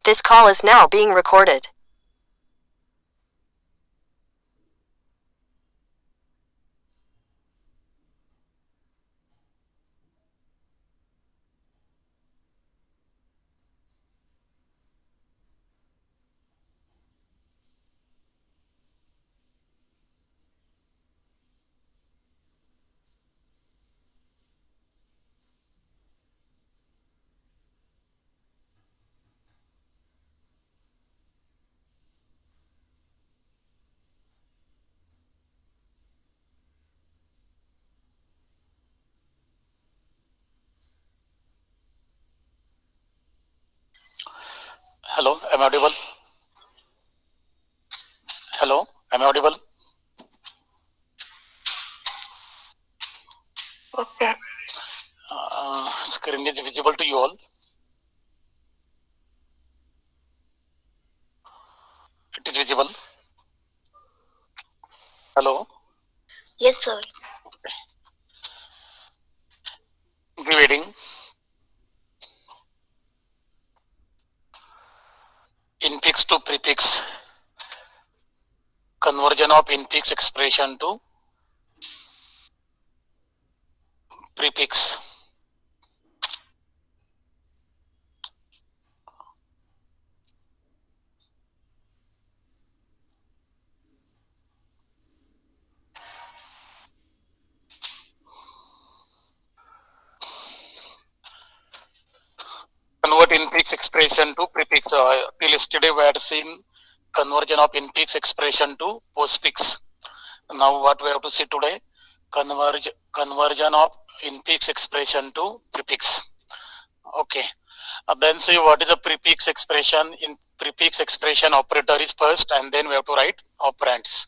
This call is now being recorded. Hello, am I audible? Hello, am I audible? Okay. Screen is visible to you all. It is visible. Hello. Yes, sir. Be waiting. Infix to prefix. Conversion of infix expression to prefix. Convert infix expression to prefix. Till yesterday we had seen conversion of infix expression to postfix. Now what we have to see today? Conversion of infix expression to prefix. Okay. Then say what is a prefix expression. In prefix expression, operator is first and then we have to write operands.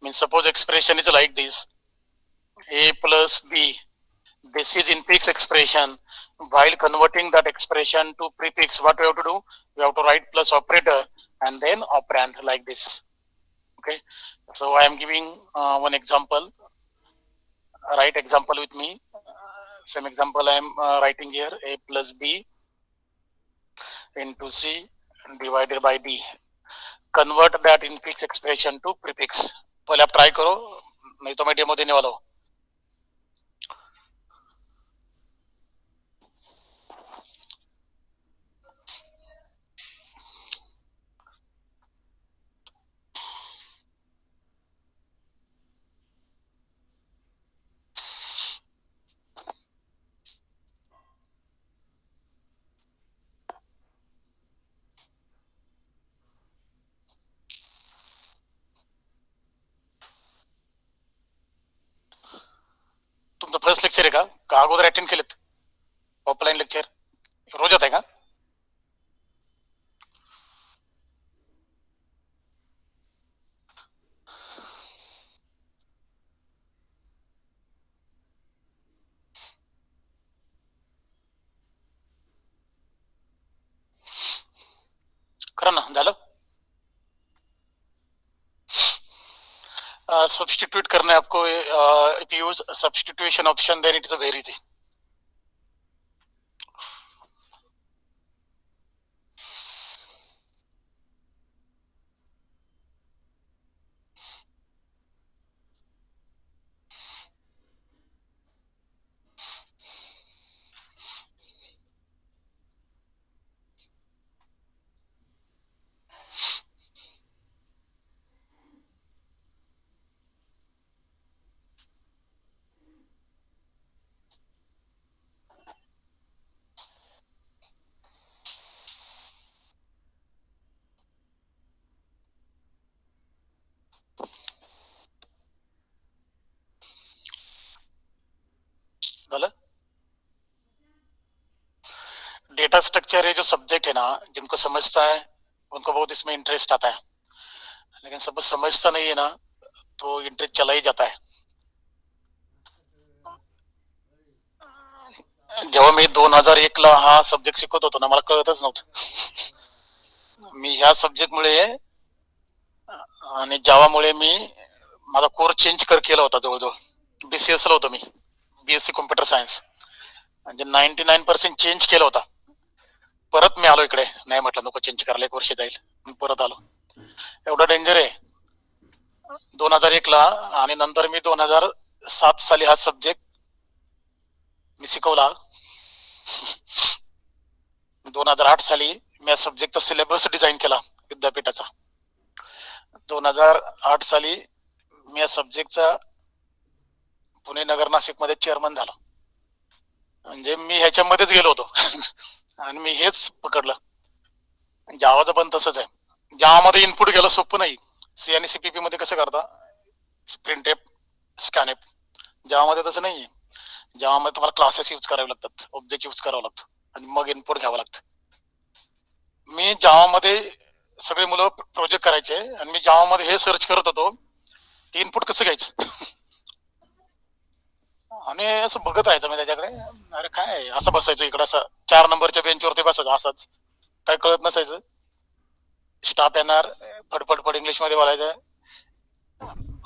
Means suppose expression is like this, a plus b. This is infix expression. While converting that expression to prefix, what we have to do? We have to write plus operator and then operand like this. Okay. So I am giving one example. Write example with me. Same example I am writing here, a plus b into c divided by d. Convert that infix expression to prefix. पहले आप try करो, नहीं तो मैं demo देने वाला हूँ. तुमचं फर्स्ट लेक्चर आहे का अगोदर अटेंड केलेत ऑफलाईन लेक्चर? रोज येत आहे का? करा ना, झालं. सब्स्टिट्यूट करना है आपको. If you use substitution option then it is very easy. झालं. डेटा स्ट्रक्चर है जो सब्जेक्ट है ना, जिनको समझता है उनको बहुत इसमें इंटरेस्ट आता है, लेकिन सब समझता नहीं है ना तो इंटरेस्ट चला ही जाता है. जेव्हा मी 2001 ला हा सब्जेक्ट शिकवत होतो ना, मला कळतच नव्हतं. मी ह्या सब्जेक्टमुळे आणि जावामुळे मी माझा कोर्स चेंज केला होता. जवळजवळ बीसीएस ला होतो मी, बीएससी कॉम्प्युटर सायन्स, म्हणजे 99% चेंज केला होता. परत मी आलो इकडे, नाही म्हटलं नको चेंज करायला, 1 वर्ष जाईल, परत आलो. एवढं डेंजर आहे 2001 ला. आणि नंतर मी 2007 साली हा सब्जेक्ट मी शिकवला. 2008 साली मी या सब्जेक्टचा सिलेबस डिझाईन केला विद्यापीठाचा. 2008 साली मी या सब्जेक्टचा पुणे नगर नाशिक मध्ये चेअरमन झालो. म्हणजे मी ह्याच्यामध्येच गेलो होतो. आणि मी हेच पकडलं. जावाचं पण तसंच आहे. जावामध्ये इनपुट घ्यायला सोपं नाही. सी आणि सीपीपी मध्ये कसं करता, प्रिंट एप, स्कॅन एप. जावामध्ये तसं नाहीये. जावामध्ये तुम्हाला क्लासेस यूज करावे लागतात, ऑब्जेक्ट यूज करावं लागतं आणि मग इनपुट घ्यावं लागतं. मी जावामध्ये सगळे मुलं प्रोजेक्ट करायचे आणि मी जावामध्ये हे सर्च करत होतो की इनपुट कसं घ्यायचं. आणि असं बघत राहायचं मी त्याच्याकडे. अरे काय असं बसायचं इकडं, असं 4 नंबरच्या बेंचवरती बसायचं असंच, काय कळत नसायचं. स्टाफ येणार, फडफड इंग्लिशमध्ये बोलायचं,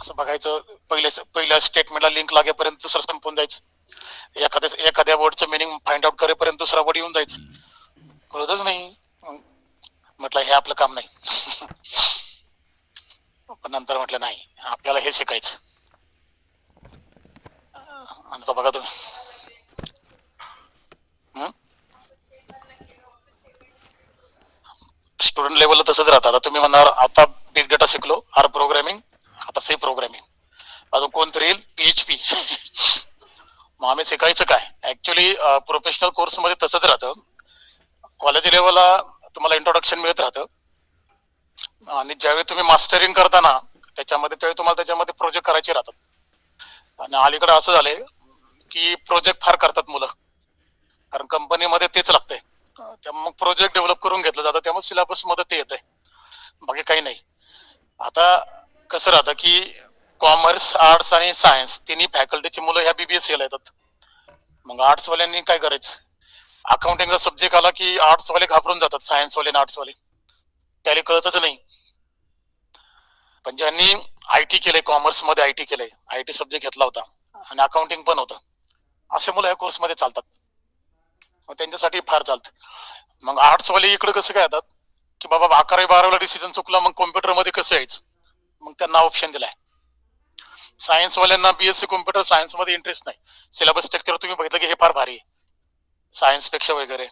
असं बघायचं. पहिल्या स्टेटमेंटला लिंक लागेपर्यंत दुसरं संपून जायचं. एखाद्या वर्डचं मिनिंग फाइंड आउट करेपर्यंत दुसरा वर्ड येऊन जायचं, कळतच नाही. म्हटलं हे आपलं काम नाही. पण नंतर म्हटलं नाही, आपल्याला हे शिकायचं. आणि बघा तुम्ही, स्टुडंट लेवलला तसंच राहतं. आता तुम्ही म्हणणार आता बिग डेटा शिकलो, आर प्रोग्रामिंग, आता सी प्रोग्रामिंग, अजून कोणतरी येईल PHP. मग आम्ही शिकायचं काय. ऍक्च्युली प्रोफेशनल कोर्स मध्ये तसंच राहतं. कॉलेज लेवलला तुम्हाला इंट्रोडक्शन मिळत राहतं, आणि ज्यावेळी तुम्ही मास्टरिंग करता ना त्याच्यामध्ये, त्यावेळी तुम्हाला त्याच्यामध्ये प्रोजेक्ट करायचे राहतात. आणि अलीकडे असं झालंय की प्रोजेक्ट फार करतात मुलं, कारण कंपनीमध्ये तेच लागतंय. त्यामुळे मग प्रोजेक्ट डेव्हलप करून घेतलं जातं, त्यामुळे सिलेबस मध्ये ते येत आहे, बाकी काही नाही. आता कसं राहतं की कॉमर्स, आर्ट्स आणि सायन्स तिन्ही फॅकल्टीची मुलं ह्या BBSC ला येतात. मग आर्ट्सवाल्यांनी काय करायचं, अकाउंटिंगचा सब्जेक्ट आला की आर्ट्सवाले घाबरून जातात, सायन्सवाले आणि आर्ट्सवाले, त्याला कळतच नाही. पण ज्यांनी IT केलंय, कॉमर्स मध्ये IT केलंय, IT सब्जेक्ट घेतला होता आणि अकाउंटिंग पण होतं, असे मुलं या कोर्समध्ये चालतात. मग त्यांच्यासाठी फार चालतं. मग आर्ट्सवाले इकडे कसं काय येतात की बाबा 11वी-12वीला डिसिजन चुकला, मग कॉम्प्युटरमध्ये कसं यायचं, मग त्यांना ऑप्शन दिलाय. सायन्सवाल्यांना BSc कॉम्प्युटर सायन्समध्ये इंटरेस्ट नाही. सिलेबस स्ट्रक्चर तुम्ही बघितलं की हे फार भारी आहे सायन्सपेक्षा वगैरे.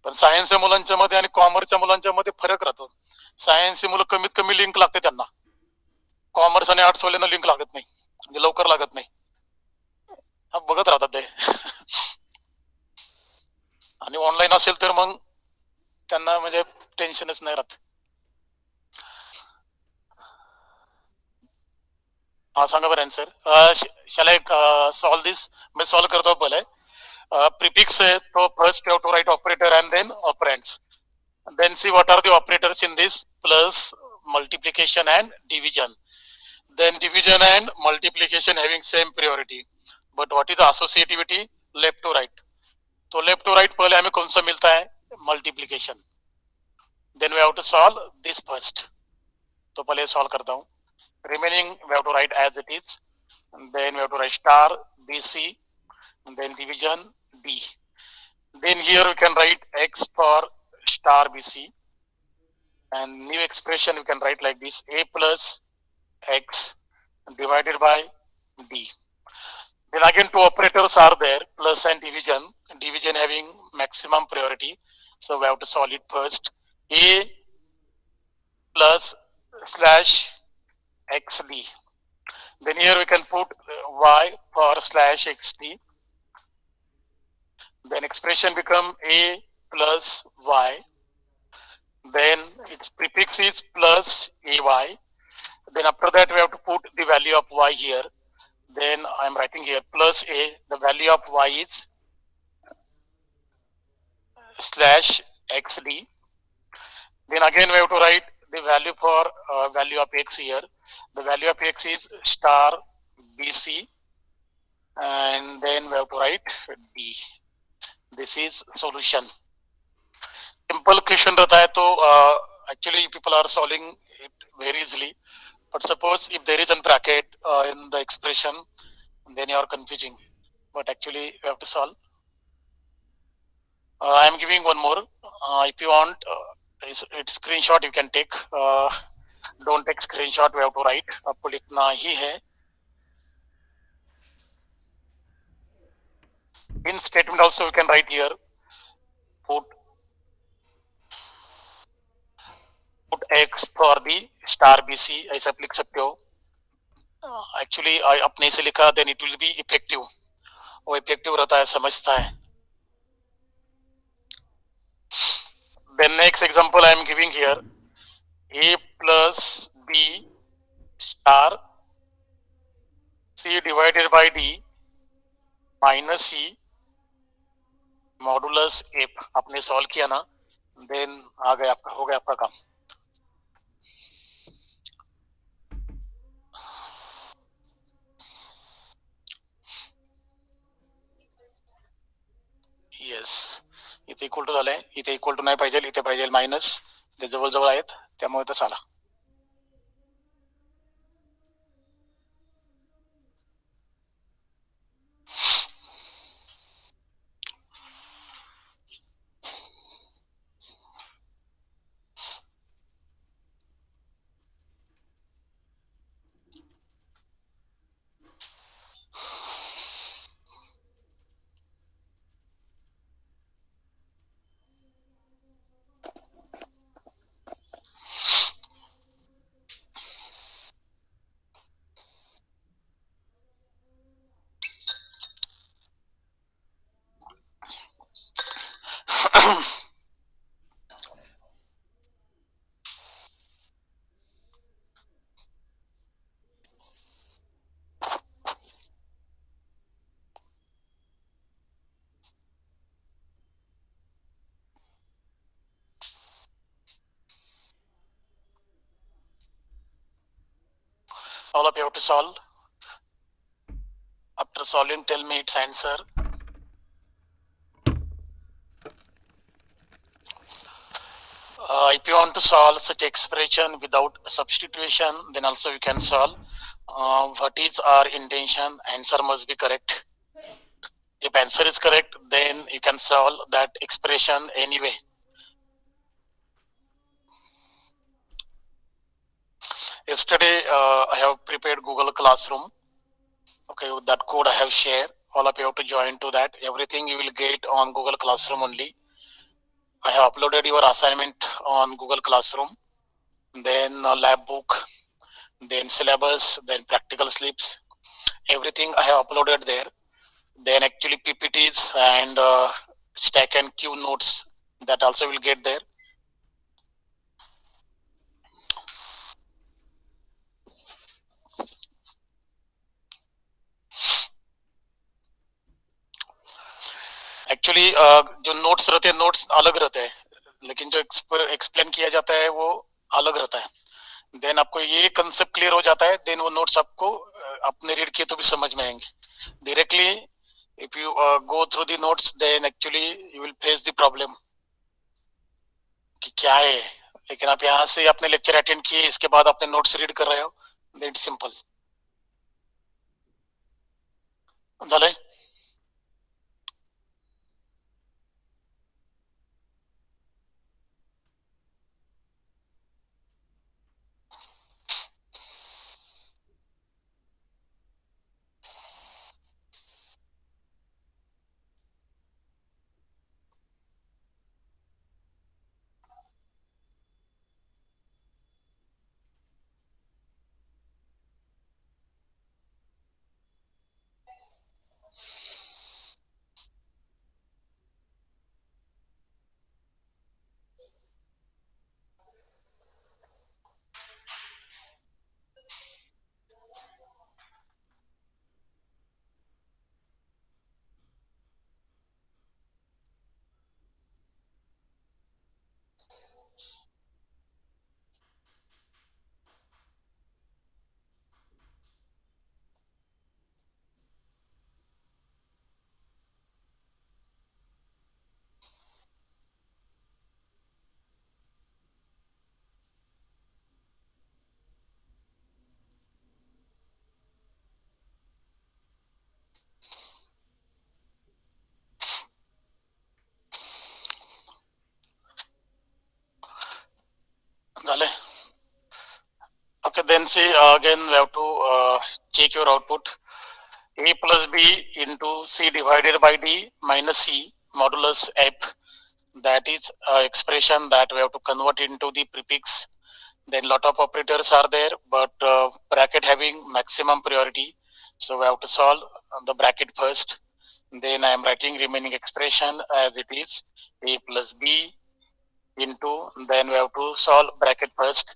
पण सायन्सच्या मुलांच्या मध्ये आणि कॉमर्सच्या मुलांच्या मध्ये फरक राहतो. सायन्सची मुलं कमीत कमी लिंक लागते त्यांना, कॉमर्स आणि आर्ट्सवाल्यांना लिंक लागत नाही, म्हणजे लवकर लागत नाही. बघत राहतात ते. आणि ऑनलाईन असेल तर मग त्यांना म्हणजे टेन्शनच नाही राहत. हाँ सांगा बरं answer. Shall I solve this? मैं सॉल्व करता हूँ पहले. प्रीफिक्स है तो first you have to write operator and then operands. Then see what are the operators in this: plus, multiplication and division. Then division and multiplication having same priority. But what is the associativity? Left to right. तो left to right पहले हमें कौन सा मिलता है? Multiplication. Then we have to solve this first. तो पहले solve करता हूँ. Remaining we have to write as it is. And then we have to write star BC, and then division D. Then here we can write X for star BC, and new expression we can write like this: A plus X divided by D. Then again two operators are there, plus and division. Division having maximum priority, so we have to solve it first. A plus slash XD. Then here we can put Y for slash XD. Then expression become A plus Y. Then its prefix is plus AY. Then after that we have to put the value of Y here. Then I am writing here plus A. The value of Y is slash XD. Then again we have to write the value for value of X here. The value of X is star BC. And then we have to write D. This is solution. Simple question रहता है तो actually people are solving it very easily. But suppose if there is a bracket in the expression, then you are confusing. But actually you have to solve. I am giving one more. if you want, it's screenshot you can take. Don't take screenshot, we have to write. आपको लिखना ही है. In statement also you can write here. Put X for the star BC, ऐसा आप लिख सकते हो. Actually अपने से लिखा, then it will be effective. वो effective रहता है, समझता है. Then next example I am giving here. A plus B star C divided by D minus C modulus F. आपने सॉल्व किया ना, देन आ गया आपका, हो गया आपका काम. येस, इथे इक्वल टू झालंय, इथे इक्वल टू नाही पाहिजे, इथे पाहिजे मायनस. ते जवळजवळ आहेत, त्यामुळे तसं आला. All of you have to solve. After solving, tell me its answer. If you want to solve such expression without substitution, then also you can solve. What is our intention? Answer must be correct. If answer is correct, then you can solve that expression anyway. Yesterday, I have prepared Google Classroom. Okay, with that code I have shared. All of you have to join to that. Everything you will get on Google Classroom only. I have uploaded your assignment on Google Classroom, then lab book, then syllabus, then practical slips. Everything I have uploaded there. Then actually PPTs and stack and queue notes, that also will get there. Actually जो notes रहते हैं, notes अलग रहते हैं, लेकिन जो explain किया जाता है वो अलग रहता है. देन आपको ये कंसेप्ट क्लियर हो जाता है, देन वो नोट्स आपको अपने रीड किए तो भी समझ में आएंगे. Directly if you go through the notes, then actually you will face the problem कि क्या है. लेकिन आप यहाँ से अपने लेक्चर अटेंड किए, इसके बाद अपने नोट्स रीड कर रहे हो, दैट सिंपल झालंय. झाले. Okay, then see again we have to check your output. A plus B into C divided by D minus C modulus F. That is expression that we have to convert into the prefix. Then lot of operators are there, but bracket having maximum priority. So we have to solve the bracket first. Then I am writing remaining expression as it is. A plus B into, then we have to solve bracket first.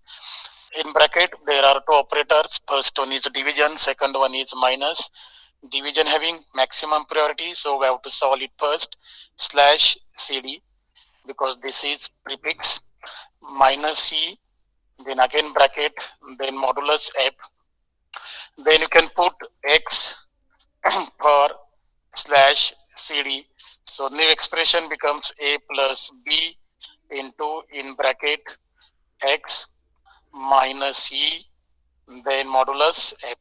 In bracket, there are two operators. First one is division, second one is minus. Division having maximum priority, so we have to solve it first. Slash CD, because this is prefix. Minus C, then again bracket, then modulus F. Then you can put X for slash CD. So new expression becomes A plus B into, in bracket, X minus E, then modulus F.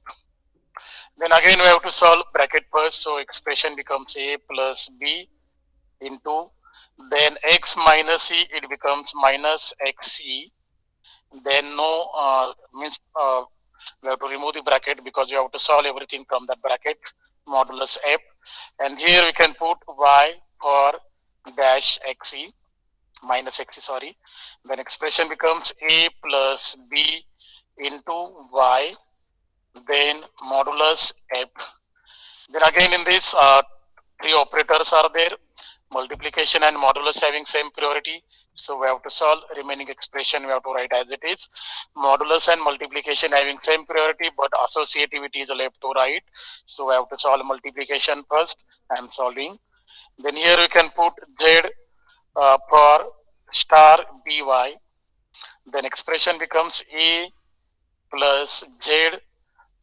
Then again we have to solve bracket first, so expression becomes A plus B into, then X minus E, it becomes minus XE. Then no, means we have to remove the bracket because you have to solve everything from that bracket, modulus F. And here we can put Y for dash XE, minus XE, sorry. Then expression becomes A plus B into Y, then modulus F. Then again in this, three operators are there, multiplication and modulus having same priority. So we have to solve remaining expression, we have to write as it is. Modulus and multiplication having same priority, but associativity is left to right. So we have to solve multiplication first. I am solving. Then here we can put Z for star by. Then expression becomes A plus Z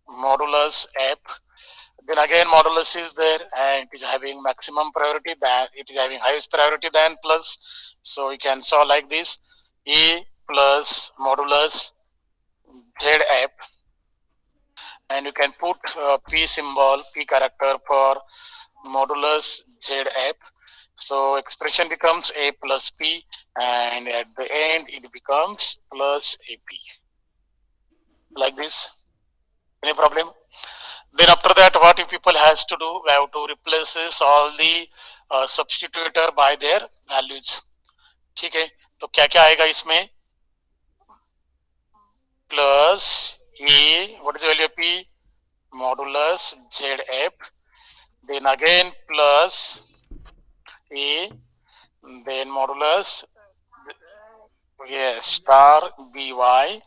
modulus F. Then again modulus is there and it is having maximum priority, than it is having highest priority than plus. So we can solve like this: A plus modulus ZF, and you can put P symbol, P character for modulus ZF. So expression becomes A plus P, and at the end it becomes plus AP. Like this. Any problem? Then after that, what if people has to do? We have to replace this all the substitutor by their values. ठीक है, तो क्या क्या आएगा इसमें? Plus A, what is the value of P? Modulus ZF. Then again plus A, then modulus, yes, star BY,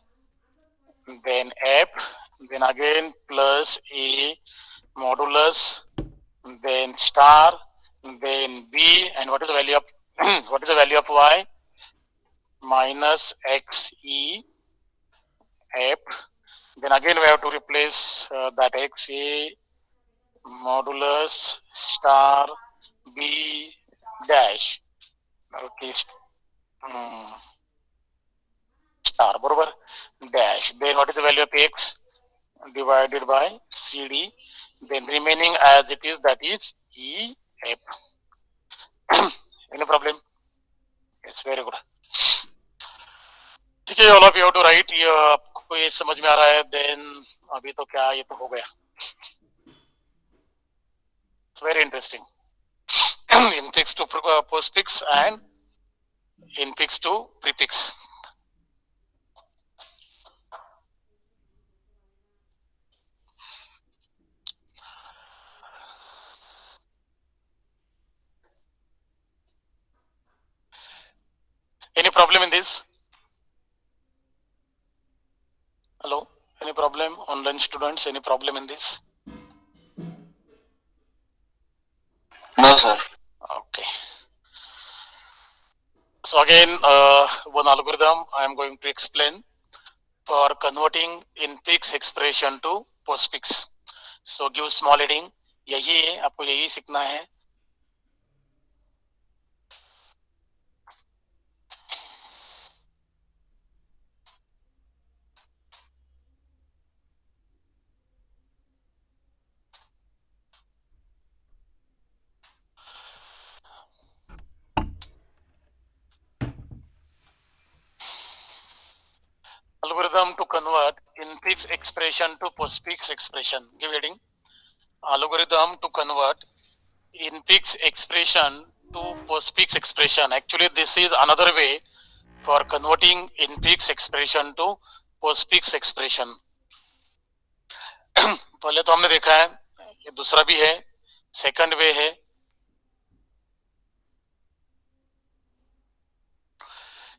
then F, then again plus A, modulus, then star, then B, and what is the value of what is the value of Y? Minus XE F. Then again we have to replace that XA modulus star B dash. Okay, star बरोबर dash. Then what is the value of X? Divided by CD. Then remaining as it is, that is E F. Any problem? Yes, very good. ठीक है, all of you have to write. ये आपको ये समझ में आ रहा है? Then अभी तो क्या, ये तो हो गया. Very interesting. Infix to postfix and infix to prefix. Any problem in this? Hello? Any problem? Online students, any problem in this? No, sir. Okay. So again, one algorithm I am going to explain for converting infix expression to postfix. So give small heading. यही है, आपको यही सीखना है. algorithm to convert infix expression to postfix expression. Give heading. Algorithm to convert infix expression to postfix expression. Actually, this is another way for converting infix expression to postfix expression. पहले तो हमने देखा है, ये दूसरा भी है, सेकंड वे है.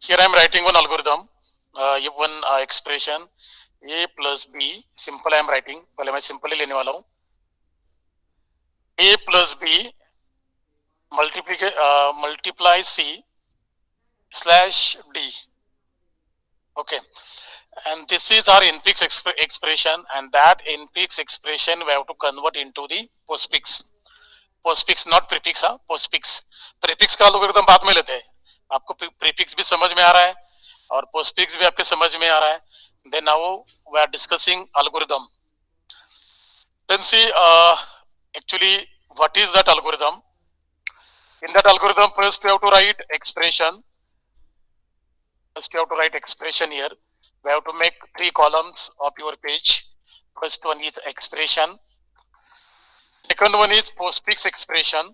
Here I am writing one algorithm, one expression a plus b. Simple I am writing. पहले मैं simple ही लेने वाला हूँ. A plus b multiply c slash d. Okay, and this is our infix expression, and that infix expression we have to convert into the postfix. Postfix not prefix, हाँ, postfix. Prefix का algorithm बाद में लेते हैं. आपको prefix भी समझ में आ रहा है और postfix भी आपके समझ में आ रहा है. Then now we are discussing algorithm. Then see, actually what is that algorithm? In that algorithm, first you have to write expression. First you have to write expression here. We have to make 3 columns of your page. First one is expression. Second one is postfix expression.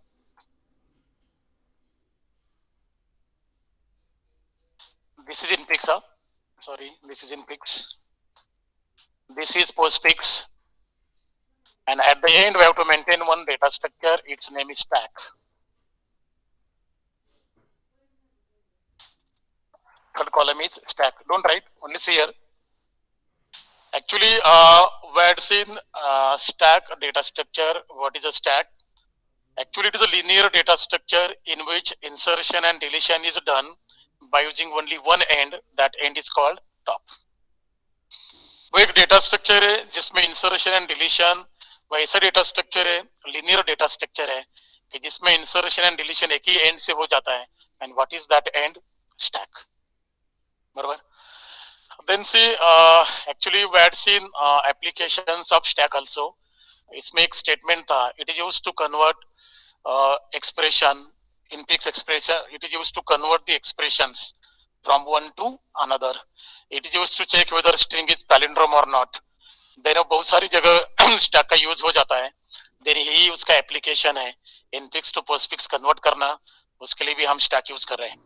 This is infix. Sorry, this is infix. This is postfix. And at the end, we have to maintain one data structure. Its name is stack. Third column is stack. Don't write, only see here. Actually, we had seen stack data structure. What is a stack? Actually, it is a linear data structure in which insertion and deletion is done by using only one end. That end is called top. वो एक data structure है जिसमें insertion and deletion, वैसा data structure है, linear data structure है कि जिसमें insertion and deletion एक ही एंड से हो जाता है. And what is that and? Stack. बराबर. Then see, actually we had seen applications of stack also. इसमें एक स्टेटमेंट था. It is used to convert expression, infix expression. It is used to convert the expressions from one to another. It is used to check whether string is palindrome or not. Then बहुत सारी जगह stack का use हो जाता है. Then यही उसका application है, infix to postfix कन्वर्ट करना. उसके लिए भी हम stack यूज कर रहे हैं.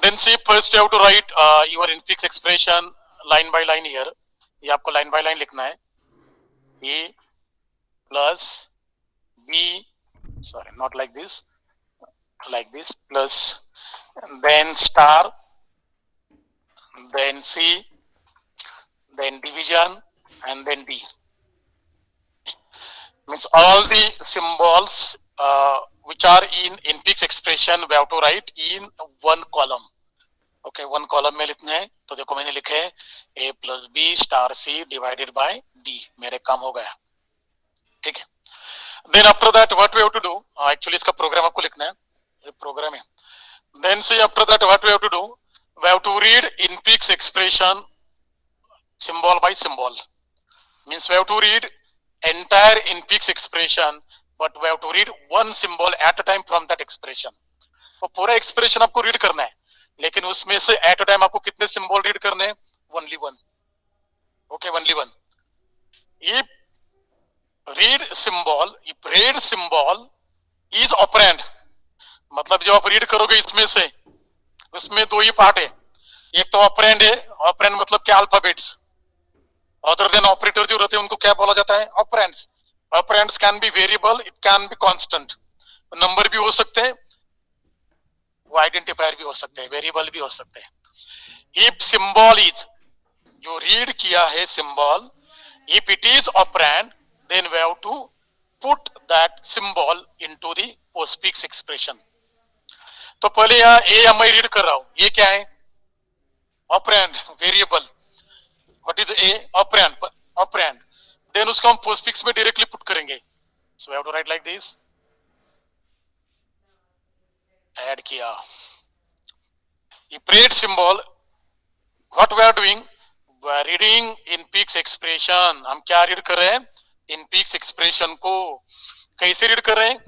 Then see, first you have to write your infix expression line by line here. ये आपको line by line लिखना है. A plus B, sorry, not like this, plus, then star, then C, then division, and then D. Means all the symbols which are in infix expression we have to write in one column. Okay, one column में लिखना है. तो देखो मैंने लिखे है A plus B star C divided by D. मेरे काम हो गया. ठीक है. Then after that what we have to do? Actually इसका प्रोग्राम आपको लिखना है. ये प्रोग्राम है. Then see, after that what we have to do? We have to read infix expression symbol by symbol. Means we have to read entire infix expression, but we have to read one symbol at a time from that expression. तो पूरा expression आपको read करना है, लेकिन उसमें से at a time आपको कितने symbol read करने हैं? Only one. Okay, only one. If read symbol is operand, मतलब जो आप read करोगे इसमें से, उसमें 2 ही पार्ट है. एक तो ऑपरेंड है. ऑपरेंड मतलब क्या? अल्फाबेट्स. अदर देन ऑपरेटर जो रहते हैं उनको क्या बोला जाता है? Operands. Operands can be variable, it can be constant. Number भी हो सकते हैं, वो आइडेंटिफायर भी हो सकते हैं, वेरिएबल भी हो सकते हैं. इफ सिंबल इज, जो रीड किया है symbol, if it is operand, then we have to put that symbol into the postfix expression. तो पहले यहाँ ए मैं रीड कर रहा हूं. ये क्या है? Operand, variable. What is A? Operand. देन उसको हम पोस्टफिक्स में डायरेक्टली पुट करेंगे. So we have to write like this. Add किया. ये प्रेड symbol, what we are doing? We are reading infix expression. हम क्या रीड कर रहे हैं? infix एक्सप्रेशन को. कैसे रीड कर रहे हैं?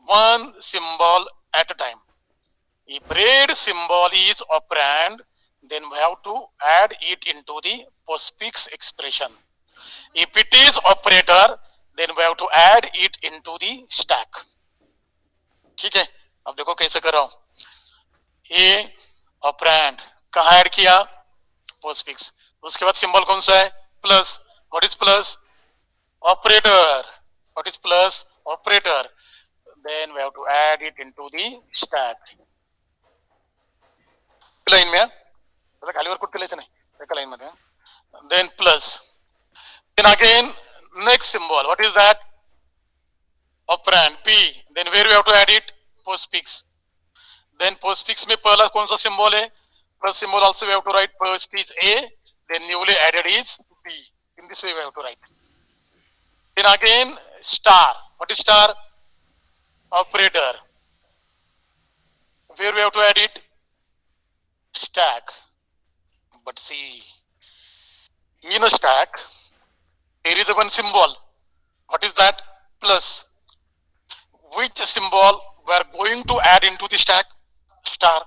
one symbol at a time. If read symbol is operand, then we have to add it into the postfix expression. If it is operator, then we have to add it into the stack. ठीक है, अब देखो कैसे कर रहा हूं. ए operand कहाँ add किया? पोस्टफिक्स. उसके बाद सिंबल कौन सा है? Plus. What is plus? Operator. What is plus? Operator. Then we have to add it into the stack. Line में मतलब खाली वर कुठे नाही एका लाइन मध्ये. Then plus. Then again next symbol. What is that? Operand P. Then where we have to add it? Postfix. Then postfix में पहला कौन सा symbol है? Plus symbol also we have to write first is A. Then newly added is B. In this way we have to write. Then again star. What is star? Operator. Where we have to add it? Stack. But see, in a stack there is a one symbol. What is that? Plus. Which symbol we are going to add into the stack? Star.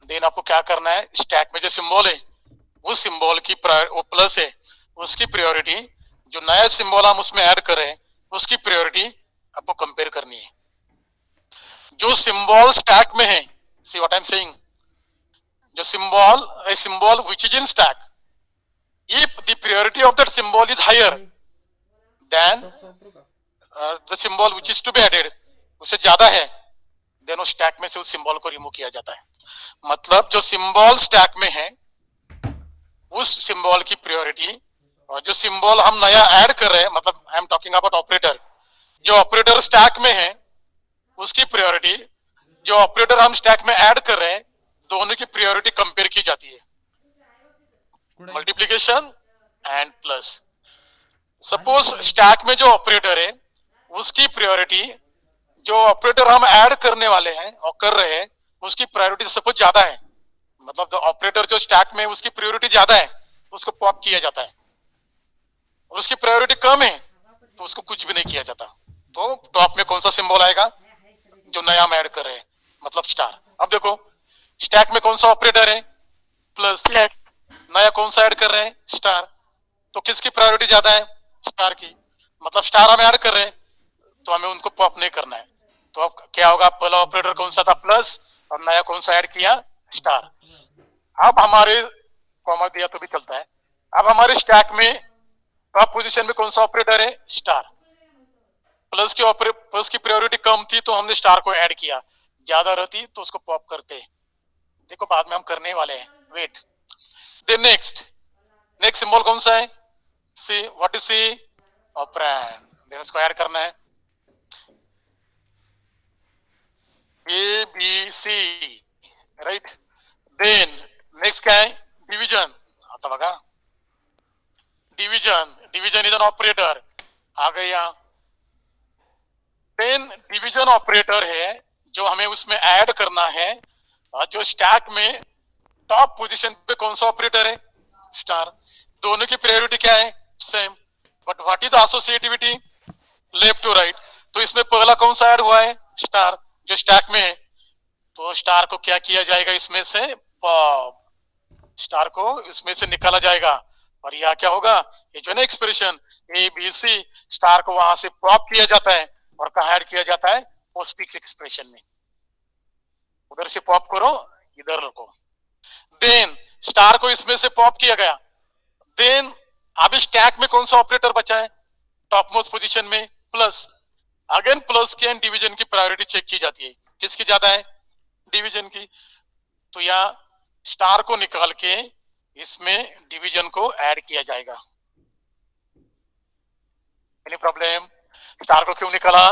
Then आपको क्या करना है? Stack में जो symbol है उस symbol की वो प्लस है, उसकी प्रायोरिटी जो नया सिंबल हम उसमें ऐड कर रहे हैं उसकी प्रायोरिटी आपको कंपेयर करनी है. जो सिंबल स्टैक में है, सी व्हाट आई एम सेइंग, जो symbol a symbol which is in stack, if the priority of that symbol is higher than the symbol which is to be added, उससे ज्यादा है, then उस स्टैक में से उस सिंबल को रिमूव किया जाता है. मतलब जो सिंबल स्टैक में है उस सिंबल की प्रायोरिटी और जो सिंबल हम नया ऐड कर रहे हैं, मतलब I am talking about operator, जो ऑपरेटर स्टैक में है उसकी प्रायोरिटी जो ऑपरेटर हम स्टैक में ऐड कर रहे हैं दोनों की प्रायोरिटी कंपेयर की जाती है. Multiplication and plus. Suppose stack में जो ऑपरेटर है उसकी प्रायोरिटी जो ऑपरेटर हम ऐड करने वाले हैं और कर रहे हैं उसकी प्रायोरिटी सपोज ज्यादा है, मतलब ऑपरेटर जो स्टैक में उसकी प्रायोरिटी ज्यादा है उसको पॉप किया जाता है, और उसकी प्रायोरिटी कम है तो उसको कुछ भी नहीं किया जाता. तो टॉप में कौन सा सिंबल आएगा? जो नया हम ऐड कर रहे हैं, मतलब स्टार. अब देखो स्टैक में कौन सा ऑपरेटर है? प्लस. नया कौन सा ऐड कर रहे हैं? स्टार. तो किसकी प्रायोरिटी ज्यादा है? स्टार की. मतलब स्टार हम ऐड कर रहे हैं तो हमें उनको पॉप नहीं करना है. तो अब क्या होगा? पहला ऑपरेटर कौन सा था? प्लस. और नया कौन सा ऐड किया? स्टार. अब हमारे कॉमा दिया तो भी चलता है. अब हमारे स्टैक में टॉप पोजीशन में कौन सा ऑपरेटर है? स्टार. प्लस की प्रायोरिटी कम थी तो हमने स्टार को ऐड किया, ज्यादा रहती तो उसको पॉप करते. देखो बाद में हम करने वाले हैं, वेट. देन नेक्स्ट सिंबल कौन सा है? सी. What is C? Operand. Then इसको ऐड करना है. A B C, right. Then next क्या है? डिवीजन. आता बघा डिवीजन इज एन ऑपरेटर. आ गया. देन डिवीजन ऑपरेटर है जो हमें उसमें ऐड करना है, और जो स्टैक में टॉप पोजीशन पे कौन सा ऑपरेटर है? स्टार. दोनों की प्रायोरिटी क्या है? Same. But what is associativity? Left to right. तो इसमें पहला कौन सा ऐड हुआ है? स्टार, जो स्टैक में है. तो स्टार को क्या किया जाएगा? इसमें से पॉप. स्टार को इसमें से निकाला जाएगा और यह क्या होगा? ये जो है ना expression A B C, star को वहां से पॉप किया जाता है और कहाँ ऐड किया जाता है? पोस्टफिक्स एक्सप्रेशन में. उधर से पॉप करो, इधर रखो. देन स्टार को इसमें से पॉप किया गया. देन अभी स्टैक में कौन सा ऑपरेटर बचा है? टॉप मोस्ट पोजीशन में प्लस. अगेन प्लस की एंड डिवीजन की प्रायोरिटी चेक की जाती है, किसकी ज्यादा है? डिवीजन की. तो यहाँ स्टार को निकाल के इसमें डिवीजन को ऐड किया जाएगा. Any problem? स्टार को क्यों निकाला?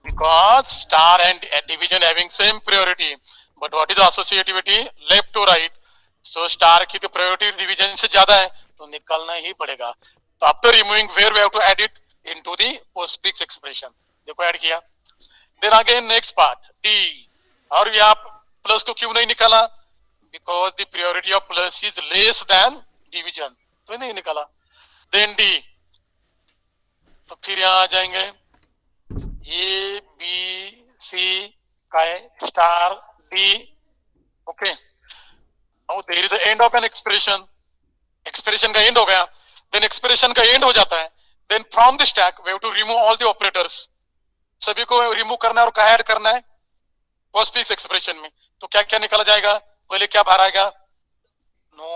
Because star and division having same priority, but what is the associativity? Left to right. So star की तो priority division से ज्यादा है तो निकालना ही पड़ेगा. तो after removing where we have to add it into the postfix expression. देखो ऐड किया. Then again next part D. और यहाँ प्लस को क्यों नहीं निकाला? Because the priority of plus is less than division. तो नहीं निकाला. Then D. तो फिर यहाँ आ जाएंगे. ए बी सी का है star D. Okay. Now there is an end of an expression. Expression का end हो गया. Then expression का end हो जाता है. Then from the stack we have to remove all the operators. सभी को remove करना है और कहाँ add करना है? postfix expression में. तो क्या क्या निकला जाएगा? पहले क्या बाहर आएगा? No,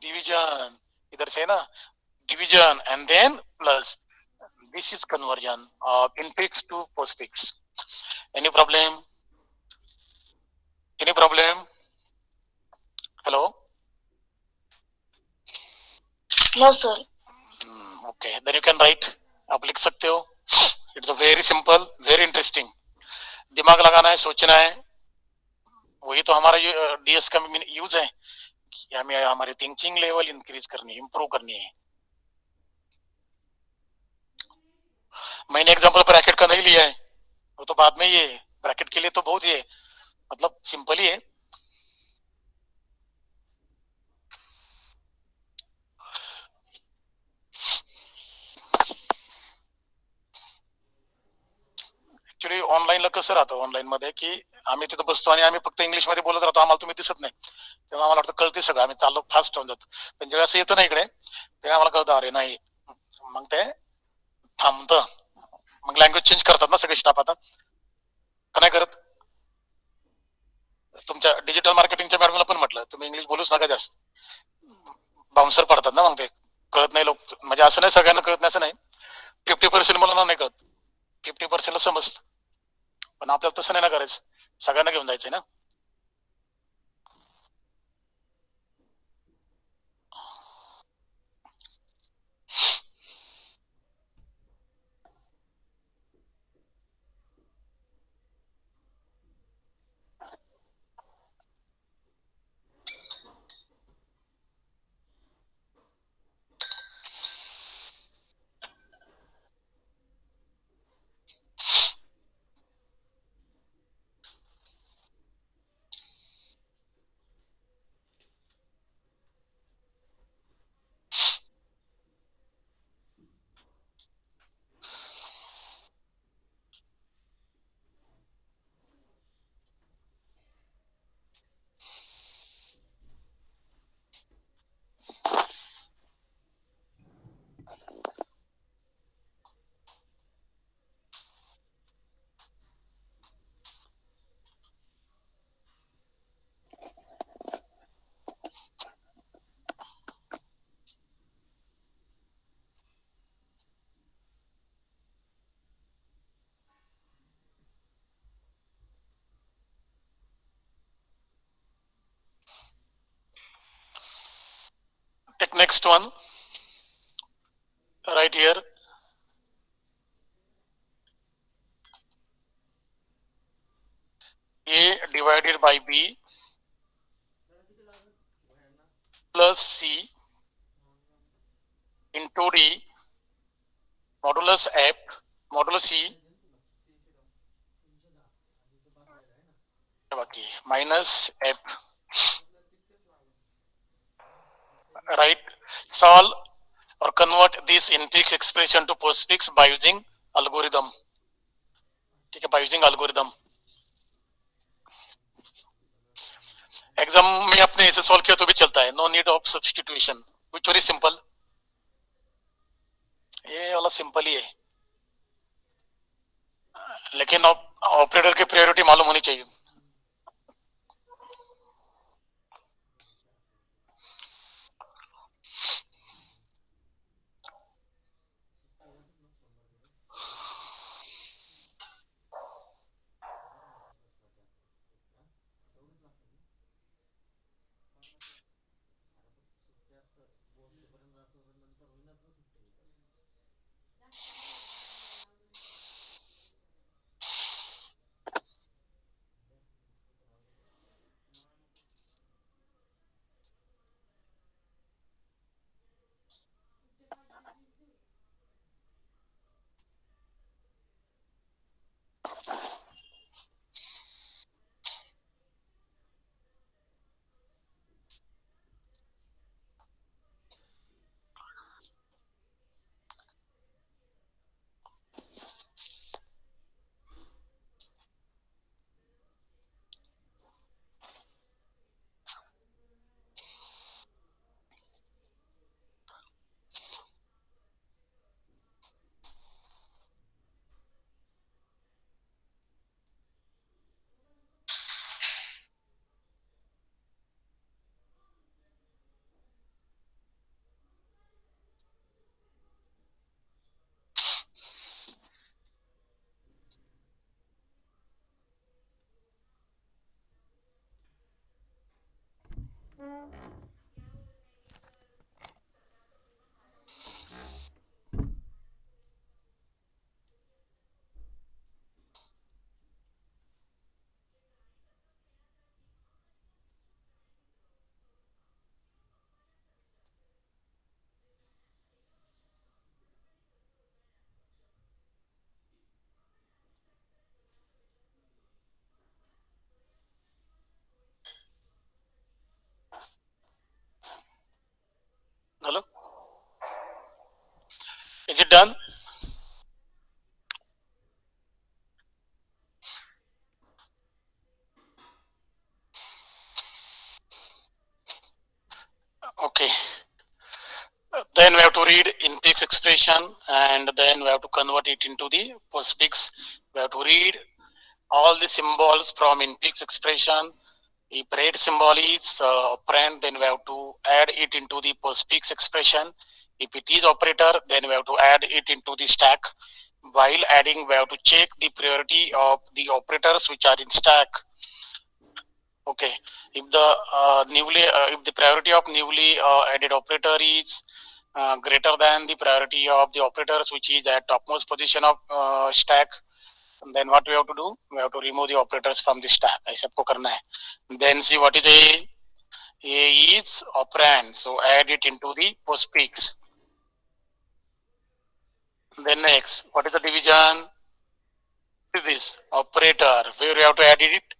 division. इधर से ना division and then plus. This is conversion of infix to postfix. Any problem? Any problem? Hello? No, sir. Okay, then you can write. आप लिख सकते हो. It's a very simple, very interesting. दिमाग लगाना है, सोचना है. वही तो हमारा डीएस का यूज है कि हमें हमारी थिंकिंग लेवल इंक्रीज करनी है, इंप्रूव करनी है. मैंने एग्जांपल ब्रैकेट का नहीं लिया है, वो तो बाद में ये ब्रैकेट के लिए तो बहुत ही है, मतलब सिंपल ही है. ऍक्च्युली ऑनलाईनला कसं राहतं, ऑनलाईन मध्ये की आम्ही तिथं बसतो आणि आम्ही फक्त इंग्लिश मध्ये बोलत राहतो, आम्हाला तुम्ही दिसत नाही, तेव्हा आम्हाला वाटतं कळते सगळं, आम्ही चाललो फास्ट होऊन जातो. पण जेव्हा असं येतं ना इकडे, तेव्हा आम्हाला कळतं अरे नाही, मग ते थांबतं. मग लँग्वेज चेंज करतात ना सगळे स्टाफ आता, का नाही करत? तुमच्या डिजिटल मार्केटिंगच्या मॅडमला पण म्हटलं तुम्ही इंग्लिश बोलूच नका जास्त, बाउन्सर पडतात ना, मग ते कळत नाही लोक. म्हणजे असं नाही सगळ्यांना कळत नाही असं नाही, 50% मुलांना नाही कळत, 50% समजतं. पण आपल्याला तसं नाही ना करायचं, सगळ्यांना घेऊन जायचंय ना. Take next one right here. A divided by B plus C into D modulus F modulus C बाकी minus F. Right, solve or convert this infix expression to postfix by using algorithm. ठीक है, by using algorithm. Exam में अपने इसे solve किया तो भी चलता है, no need of substitution, which very simple. ये वाला सिंपल ही है, लेकिन ऑपरेटर की प्रायोरिटी मालूम होनी चाहिए. Is it done? Okay. Then we have to read in PIX expression, and then we have to convert it into the postfix. We have to read all the symbols from in PIX expression. If red symbol is operand, then we have to add it into the postfix expression. If it is operator, then we have to add it into the stack. While adding, we have to check the priority of the operators which are in stack. Okay, if the priority of newly added operator is greater than the priority of the operators which is at topmost position of stack, then what we have to do? We have to remove the operators from the stack. ऐसे आपको करना है. Then see what is A. A is operand, so add it into the postfix. Then next, what is the division? What is this operator? Where we have to add it?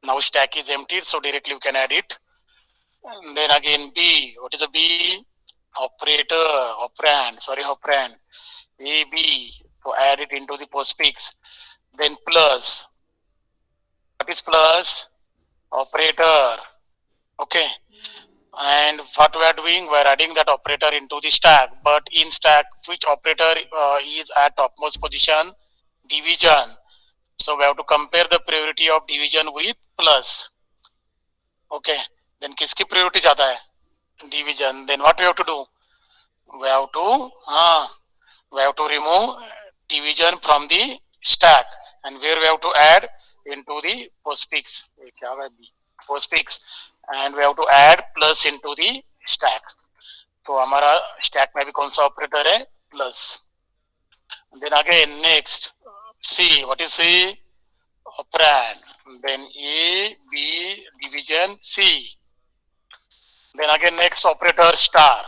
Now stack is empty, so directly we can add it. And then again B. What is a B? Operator, operand. A B. So add it into the postfix. Then plus. What is plus? Operator. Okay. And what we are doing, we are adding that operator into the stack. But in stack, which operator is at topmost position? Division. So we have to compare the priority of division with plus. Okay. Then किसकी priority ज़्यादा है? Division. Then what we have to do? We have to remove division from the stack, and where we have to add into the postfix. Postfix, and we have to add plus into the stack. तो हमारा stack में भी कौन सा operator है? Plus. Then again next C. What is C? Operand. Then A, B, division C. Then again next operator star.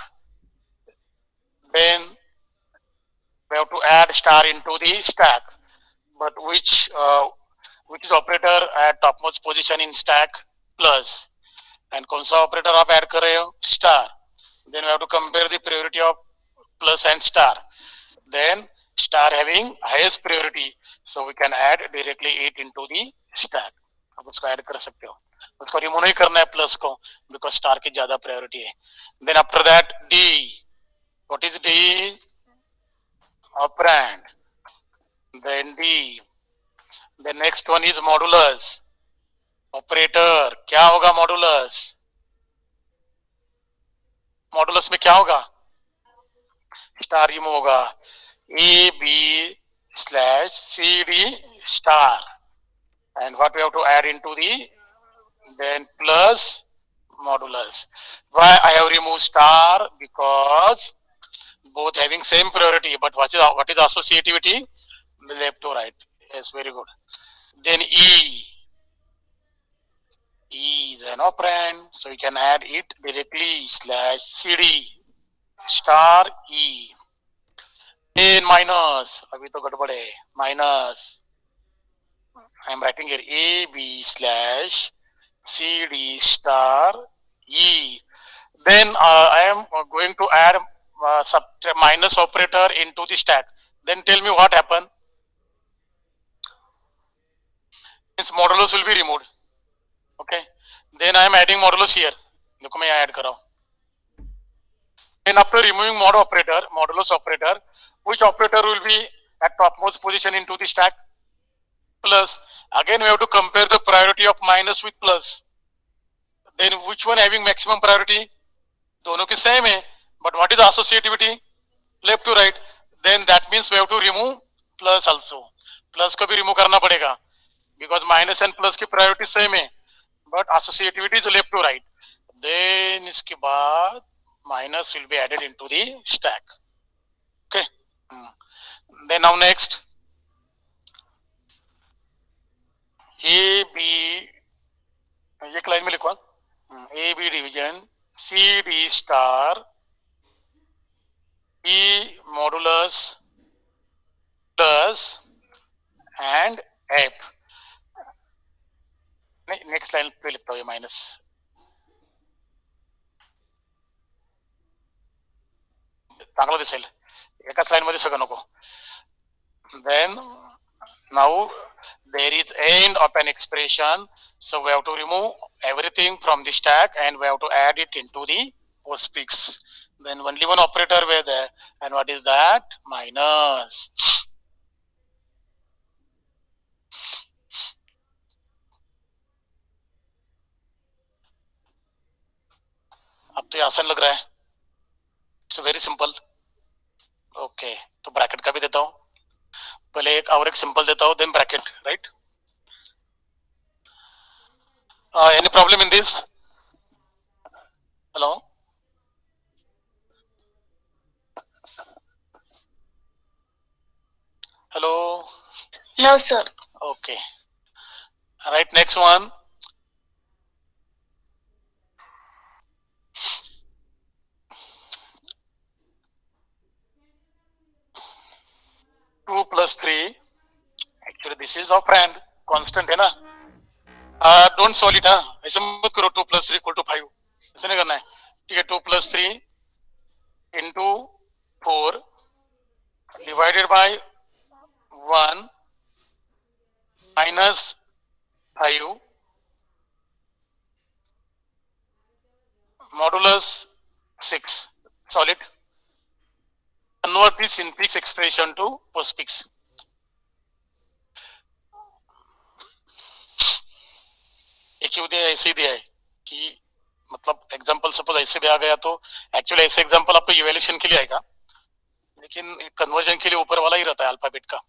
Then we have to add star into the stack. But which is operator at topmost position in stack? Plus. And कौन सा operator आप add कर रहे हो? Star. Then we have to compare the priority of plus and star. Then star having highest priority, so we can add directly it into the stack. आप उसको add कर सकते हो. उसको remove नहीं करना है plus को, because star की ज़्यादा priority है. Then after that D. What is D? Operand. Then D. The next one is modulus. Operator. क्या होगा modulus? Modulus में क्या होगा? Star remove होगा. A B slash C D star. And what we have to add into the then plus modulus. Why I have removed star? Because both having same priority, but what is associativity? Left to right. Yes, very good. Then E. E is an operand, so we can add it directly slash CD star E. Then minus, अभी तो गड़बड़ है, minus. I am writing here A B slash CD star E. Then I am going to add minus operator into the stack. Then tell me what happened. Means modulus will be removed. Okay. Then I am adding modulus here. देखो मैं यहाँ add कर रहा हूँ. Then after removing modulus operator, which operator will be at topmost position into the stack? Plus. Again we have to compare the priority of minus with plus. Then which one having maximum priority? दोनों की same है. But what is associativity? Left to right. Then that means we have to remove plus also. Plus को भी remove करना पड़ेगा. Because minus and plus की priority same है. But associativity is left to right. Then इसके बाद minus will be added into the stack. Okay. Then now next. A B एक line में लिखवा. A B division C D star E modulus plus and F. Next line पे लिखता हूँ minus. चांगला दिसेल. एकाच लाईन मध्ये सगळं नको. Then now there is end of an expression, so we have to remove everything from the stack and we have to add it into the postfix. Then only one operator were there, and what is that? Minus. अब तो ये आसान लग रहा है. It's very simple. Okay, तो bracket का भी देता हूं. पहले एक और एक सिंपल देता हूं, then bracket, right? Any problem in this? Hello? Hello? No, sir. Okay. All right, next one. Two plus three. Actually, this is operand. Constant है ना? Don't solve it, हाँ. ऐसे मत करो. 2 plus 3 equal to 5. ऐसे नहीं करना है. ठीक है. 2 plus 3 into 4 divided by 1 minus 5 modulus 6. Solve it. Convert this infix expression to postfix. एक ही दिया ऐसे ही दिया है कि मतलब एग्जांपल सपोज ऐसे भी आ गया तो एक्चुअली ऐसे एग्जांपल आपको इवैल्यूएशन के लिए आएगा, लेकिन कन्वर्जन के लिए ऊपर वाला ही रहता है अल्फाबेट का.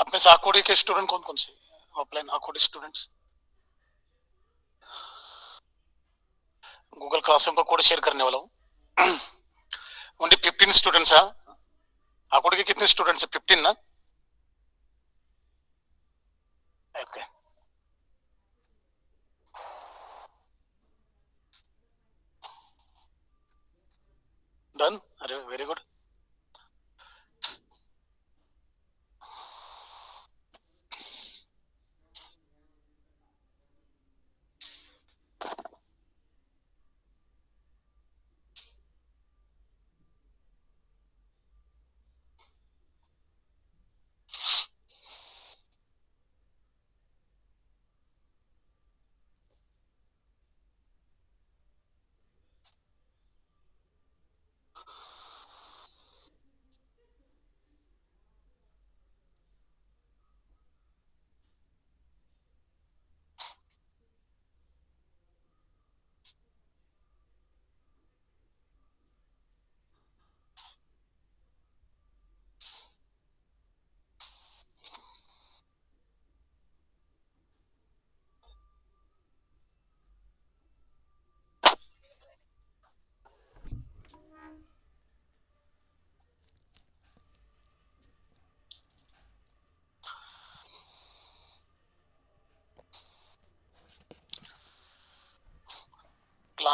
आप में से आकोडी के स्टूडेंट कौन कौन से? Offline Akurdi students Google classroom का कोड शेयर करने वाला हूँ. ओनली 15 स्टूडेंट्स हैं. आकोडी के कितने स्टूडेंट्स हैं? 15 ना? Okay, done. अरे very good.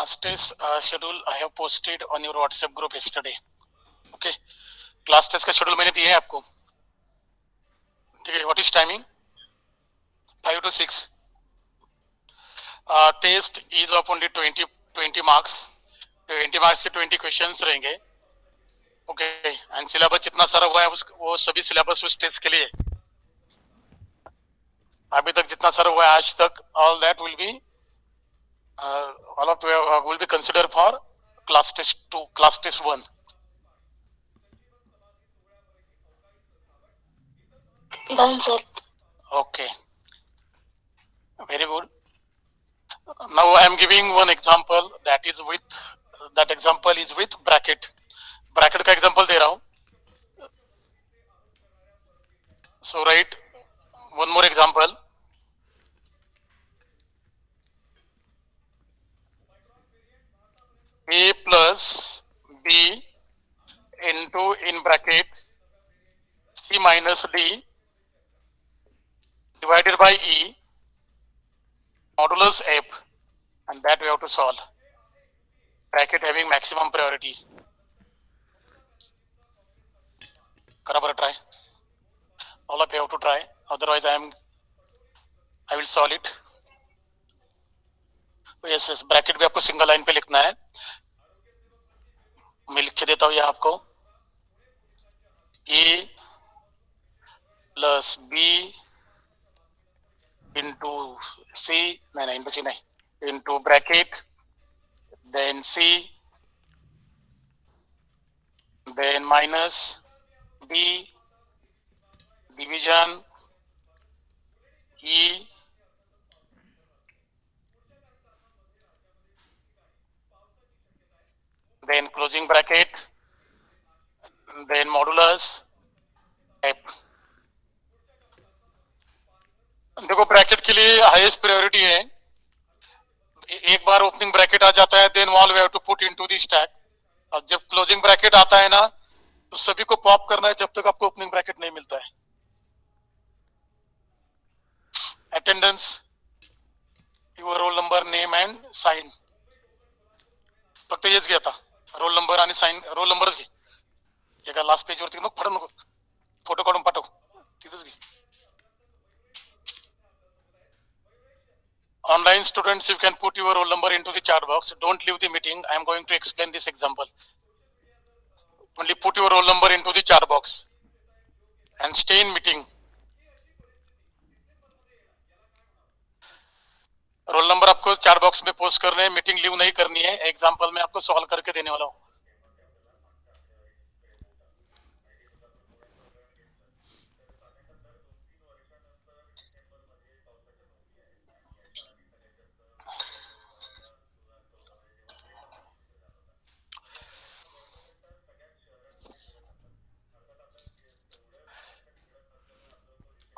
class test schedule I have posted on your WhatsApp group yesterday. Okay, class test का schedule मैंने दिया है आपको. ठीक है, what is timing? 5 to 6. Test is of only 20 marks. 20 marks के 20 questions रहेंगे. Okay, and syllabus जितना सारा हुआ है वो सभी syllabus उस test के लिए. अभी तक जितना सारा हुआ है आज तक, all that will be all of will be considered for class test 2, class test 1. Done, sir. Okay, very good. Now I am giving one example that example is with bracket. Bracket का example दे रहा हूँ. So write one more example. A plus B into in bracket C minus D divided by E modulus F, and that we have to solve. Bracket having maximum priority. करा बरा try. All of you have to try. Otherwise, I will solve it. yes, bracket भी आपको single line पे लिखना है. मैं लिख के देता हूँ ये आपको. A plus B into C, नहीं बची नहीं, into bracket, then C, then minus B, division E, then closing bracket, then modulus F. देखो ब्रैकेट के लिए हाईएस्ट प्रायोरिटी है. एक बार ओपनिंग ब्रैकेट आ जाता है, then all we have to put into the stack. और जब क्लोजिंग ब्रैकेट आता है ना, तो सभी को पॉप करना है जब तक आपको ओपनिंग ब्रैकेट नहीं मिलता है. Attendance, your roll number, name and sign. फक्त हेच घे आता, रोल नंबर आणि साइन. रोल नंबरच घे. एका लास्ट पेज वरती मग फाडू नको, फोटो काढून पाठव, तिथेच घे. Online students, you can put your roll number into the chat box. Don't leave the meeting. I am going to explain this example. Only put your roll number into the chat box and stay in meeting. Roll number आपको chat box में post करने हैं, meeting leave नहीं करनी है. Example में आपको solve करके देने वाला हूं.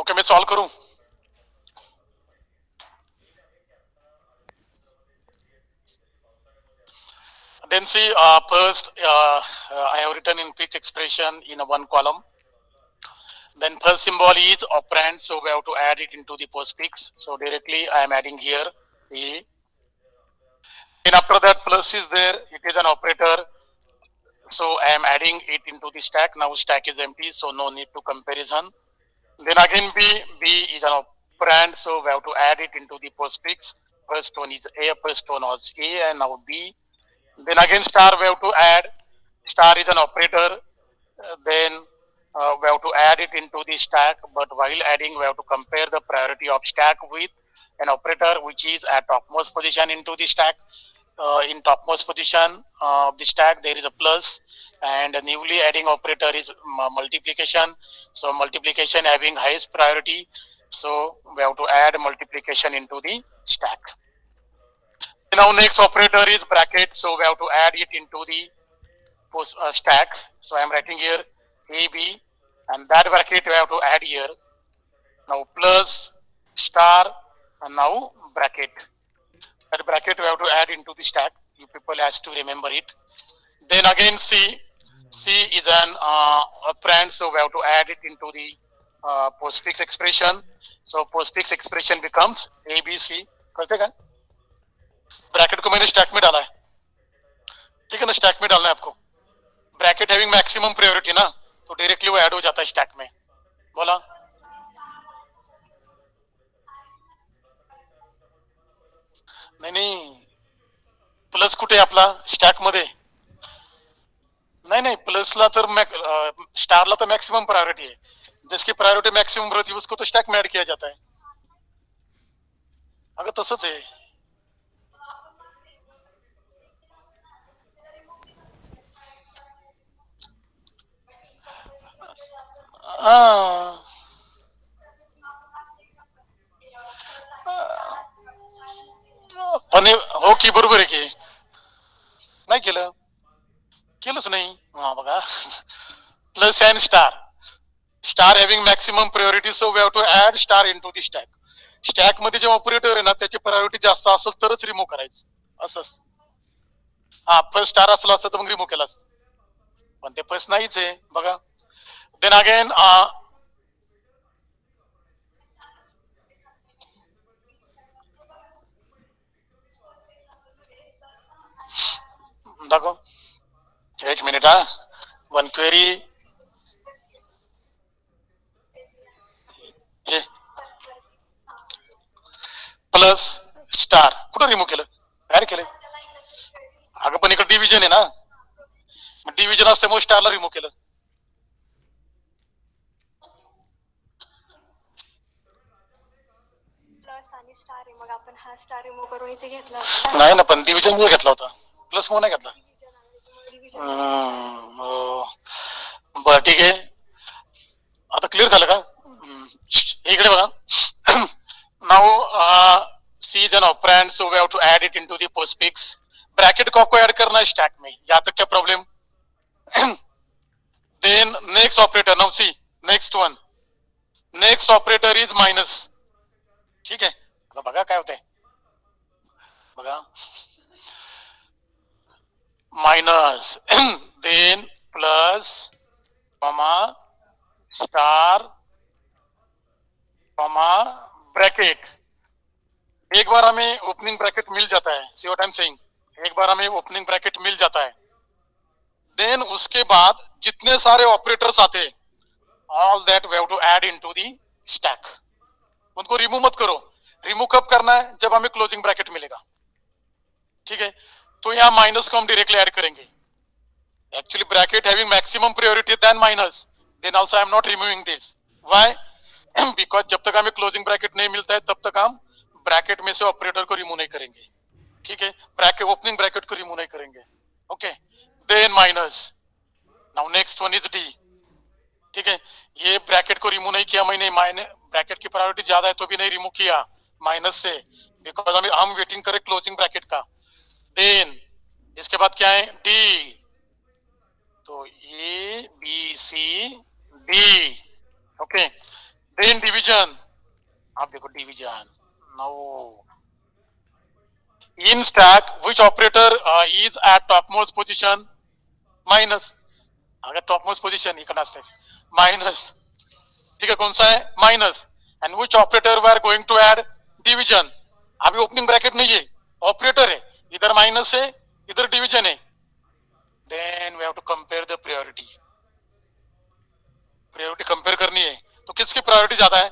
ओके, मैं सॉल्व करूं. Then see, first I have written in pitch expression in one column. Then first symbol is operand, so we have to add it into the postfix. So directly I am adding here A. Then after that plus is there, it is an operator. So I am adding it into the stack. Now stack is empty, so no need to comparison. Then again B is an operand, so we have to add it into the postfix. First one is A, first one was A, and now B. Then again star we have to add. Star is an operator. Then we have to add it into the stack. But while adding, we have to compare the priority of stack with an operator which is at topmost position into the stack. In topmost position of the stack, there is a plus, and a newly adding operator is multiplication. So multiplication having highest priority. So we have to add multiplication into the stack. Now next operator is bracket, so we have to add it into the stack. So I am writing here AB, and that bracket we have to add here. Now plus star, and now bracket. That bracket we have to add into the stack. You people has to remember it. Then again C is an operand, so we have to add it into the postfix expression. So postfix expression becomes ABC. करते क्या? Bracket को मैंने stack में डाला है. ठीक है ना, स्टैक में डालना है आपको। ब्रैकेट हैविंग मैक्सिमम प्रायोरिटी ना, तो डायरेक्टली वो ऐड हो जाता है स्टैक में। बोला नाही नाही, प्लस कुठे आपला स्टॅक मध्ये? नहीं नहीं, प्लसला तर स्टारला तो मैक्सिमम प्रायोरिटी है, जिसकी प्रायोरिटी मैक्सिमम रहती है उसको तो स्टैक में ऐड किया जाता है। अगर तसंच आहे। पण हो की, बरोबर आहे की, नाही केलं, केलंच नाही। हा बघा, plus and star, star having maximum priority, so we have to add star into the stack. Stack मध्ये जे ऑपरेटर आहे ना त्याची प्रायोरिटी जास्त असेल तरच रिमूव्ह करायचं असं। हा, फर्स्ट स्टार असला असतं तर मग रिमूव्ह केला असतं, पण ते फर्स्ट नाहीच आहे बघा। देन अगेन दाखव, एक मिनिट हा, वन क्वेरी प्लस स्टार कुठं रिमूव्ह केलं, ऍड केलं। अगं पण इकडे डिव्हिजन आहे ना, डिव्हिजन असल्यामुळे स्टारला रिमूव्ह केलं। प्लस आणि स्टार आहे, मग आपण हा स्टार रिमूव्ह करून इथे घेतला नाही ना, पण डिव्हिजन मध्ये घेतला होता, प्लस म्हणून नाही घेतला। बर ठीक आहे, आता क्लिअर झालं का? इकडे बघा, now seen operand, so we have to add it into the postfix. Bracket को आपको ऐड करना है स्टैक में, यहाँ तक क्या problem? Then next operator, now see next one, next operator is minus. ठीक है, आता बघा काय होतंय बघा, minus then plus comma star comma bracket. एक बार हमें ओपनिंग ब्रैकेट मिल जाता है, सी व्हाट आई एम सेइंग, एक बार हमें ओपनिंग ब्रैकेट मिल जाता है, देन उसके बाद जितने सारे ऑपरेटर्स आते हैं, all that we have to add into the stack. उनको रिमूव मत करो, रिमूव कब करना है? जब हमें क्लोजिंग ब्रैकेट मिलेगा। ठीक है, तो यहाँ माइनस को हम डायरेक्टली ऐड करेंगे। Actually bracket having maximum priority then minus, then also I am not removing this. Why? Because जब तक हमें क्लोजिंग ब्रैकेट नहीं मिलता है तब तक हम ब्रैकेट में से ऑपरेटर को रिमूव नहीं करेंगे। ठीक है, ब्रैकेट ओपनिंग ब्रैकेट को रिमूव नहीं करेंगे। Okay, then minus, now next one is D. ठीक है, ये ब्रैकेट को रिमूव नहीं किया मैंने, ब्रैकेट की प्रायोरिटी ज्यादा है तो भी नहीं रिमूव किया माइनस से, बिकॉज हम वेटिंग करें क्लोजिंग ब्रैकेट का। देन इसके बाद क्या है? डी, तो A B C D. Okay, then division, आप देखो division, now in stack which operator is at top most position? Minus. अगर टॉप मोस्ट पोजिशन इकडे असते माइनस, ठीक है, कौन सा है? Minus. And which operator we are going to add? Division. अभी ओपनिंग ब्रैकेट नहीं है, ऑपरेटर है, इधर माइनस है इधर डिवीजन है। Then we have to compare the priority, priority compare करनी है, तो किसकी प्रायोरिटी ज्यादा है?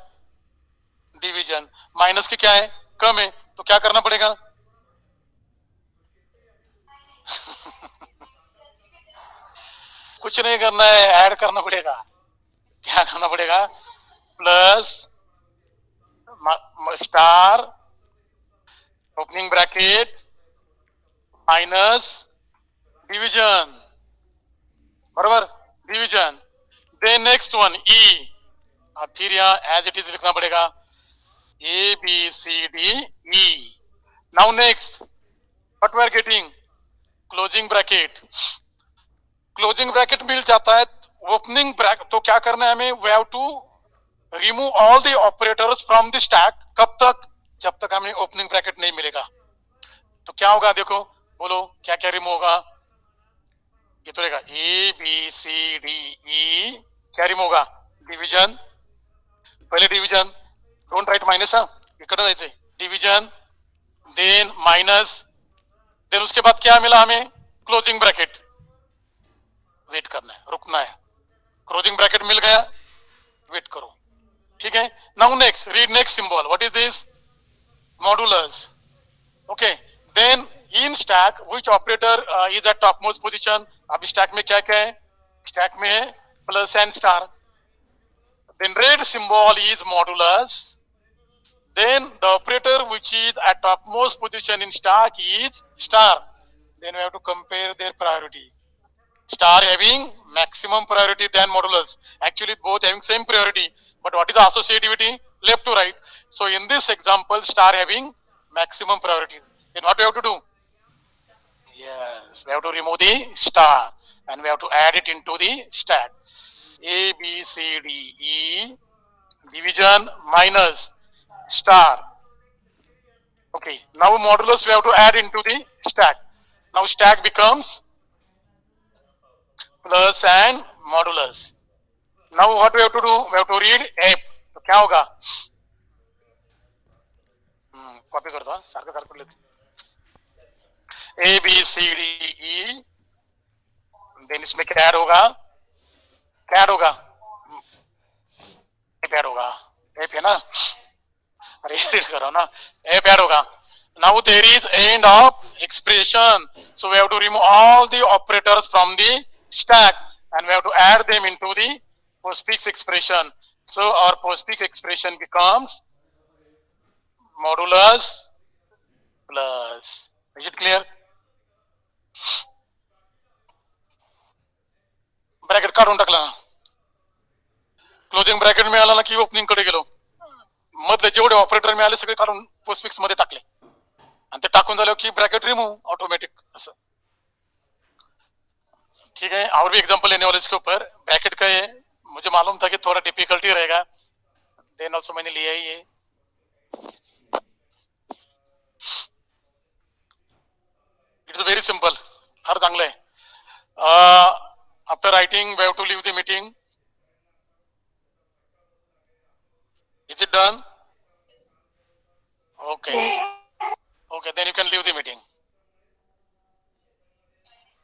डिवीजन। माइनस की क्या है? कम है, तो क्या करना पड़ेगा? कुछ नहीं करना है, ऐड करना पड़ेगा। क्या करना पड़ेगा? Plus star opening bracket minus division, बराबर, division. Then next one E, अब फिर यहाँ एज इट इज लिखना पड़ेगा, A B C D E. Now next what we are getting? Closing bracket. Closing bracket मिल जाता है, ओपनिंग ब्रैकेट, तो क्या करना है हमें? We have to remove all the operators from the stack. कब तक? जब तक हमें ओपनिंग ब्रैकेट नहीं मिलेगा। तो क्या होगा देखो, बोलो क्या क्या रिमूव होगा? ये तो रहेगा ए बी सी डी ई, क्या रिमूव होगा? डिवीजन, पहले डिवीजन, डोंट राइट माइनस, हाँ इकडे जायचंय, डिवीजन, देन माइनस, देन उसके बाद क्या मिला हमें? क्लोजिंग ब्रैकेट, वेट करना है, रुकना है, क्लोजिंग ब्रैकेट मिल गया, वेट करो, ठीक है। Now next, read next symbol, what is this? Modulus, okay. Then in stack which operator is at top most position? अब स्टैक में क्या क्या है? स्टैक में है plus and star, then red symbol is modulus, then the operator which is at topmost position in stack is star. Then we have to compare their priority. Star having maximum priority than modulus, actually both having same priority, but what is the associativity? Left to right. So in this example, star having maximum priority, then what we have to do? Yes, we have to remove the star and we have to add it into the stack. A, B, C, D, E, division minus star. Okay, now modulus we have to add into the stack. Now stack becomes plus and modulus. Now what we have to do? We have to read app. तो क्या होगा? Copy करता हूँ, सारे कर लेते। A, B, C, D, E, then इसमें क्या ऐड होगा? क्या ऐड होगा? ऐड होगा, ऐप है ना, अरे रीड करो ना, ऐप ऐड होगा। Now there is end of expression, so we have to remove all the operators from the stack and we have to add them into the postfix expression. So our postfix expression becomes modulus plus. Is it clear? Bracket काढून टाकला, closing bracket मिळाला ना की opening कडे गेलो, मधले जेवढे operator मिळाले सगळे काढून पोस्टफिक्स मध्ये टाकले आणि ते टाकून झालं की ब्रॅकेट रिमूव ऑटोमेटिक असं, ठीक है। और भी एग्जांपल लेने वाले इसके ऊपर। ब्रैकेट का है, मुझे मालूम था कि थोड़ा डिफिकल्टी रहेगा, देन ऑल्सो मैंने लिया ही है। इट्स व्हेरी सिंपल, फार चांगलं आहे। After writing we have to leave the meeting, is it done? Okay, okay, then you can leave the meeting.